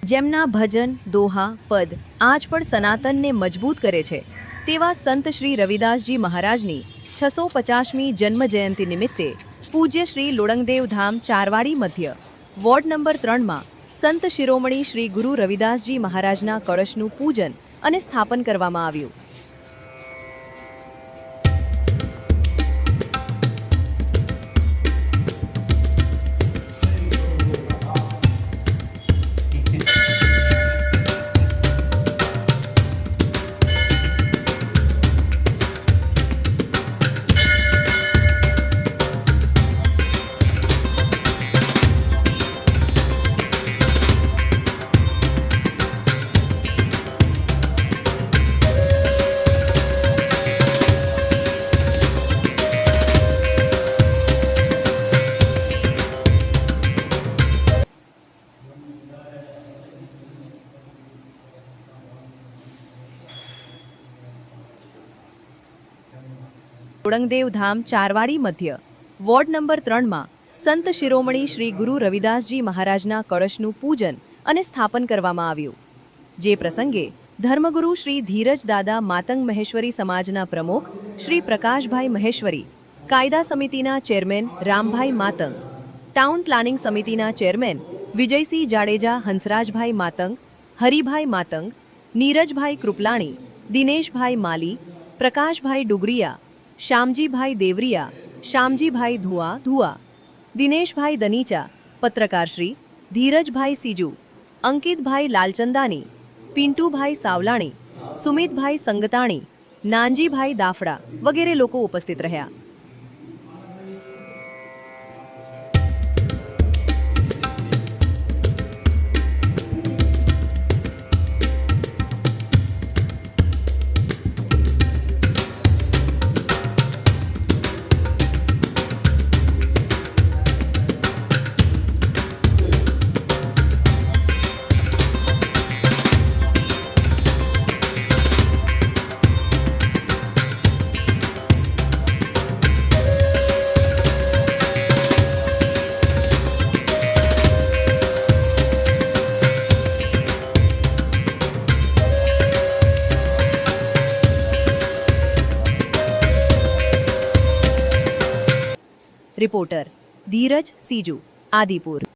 જેમના ભજન, દોહા, પદ આજ પણ સનાતનને મજબૂત કરે છે તેવા સંત શ્રી રવિદાસજી મહારાજની 650મી જન્મજયંતિ નિમિત્તે પૂજ્ય શ્રી લુણંગદેવ ધામ ચારવાડી મધ્ય વોર્ડ નંબર 3માં સંત શિરોમણી શ્રી ગુરુ રવિદાસજી મહારાજના કળશનું પૂજન અને સ્થાપન કરવામાં આવ્યું। લુણંગદેવ ધામ ચારવાડી મધ્ય વોર્ડ નંબર 3માં સંત શિરોમણી શ્રી ગુરુ રવિદાસજી મહારાજના કળશનું પૂજન અને સ્થાપન કરવામાં આવ્યું। જે પ્રસંગે ધર્મગુરુ શ્રી ધીરજ દાદા માતંગ મહેશ્વરી સમાજના પ્રમુખ શ્રી પ્રકાશભાઈ મહેશ્વરી, કાયદા સમિતિના chairman Rambhai Matang, town planning સમિતિના ચેરમેન વિજયસિંહ જાડેજા, હંસરાજભાઈ માતંગ, હરિભાઈ માતંગ, નીરજભાઈ કૃપલાણી, દિનેશભાઈ માલી, પ્રકાશભાઈ ડુગરિયા, શ્યામજીભાઈ દેવરિયા, શ્યામજીભાઈ ધુઆ, દિનેશભાઈ દનીચા, પત્રકારશ્રી ધીરજભાઈ સીજુ, અંકિતભાઈ લાલચંદાની, પિન્ટુભાઈ સાવલાણી, સુમિતભાઈ સંગતાણી, નાનજીભાઈ દાફડા વગેરે લોકો ઉપસ્થિત રહ્યા। રિપોર્ટર ધીરજ સીજુ, આદિપુર।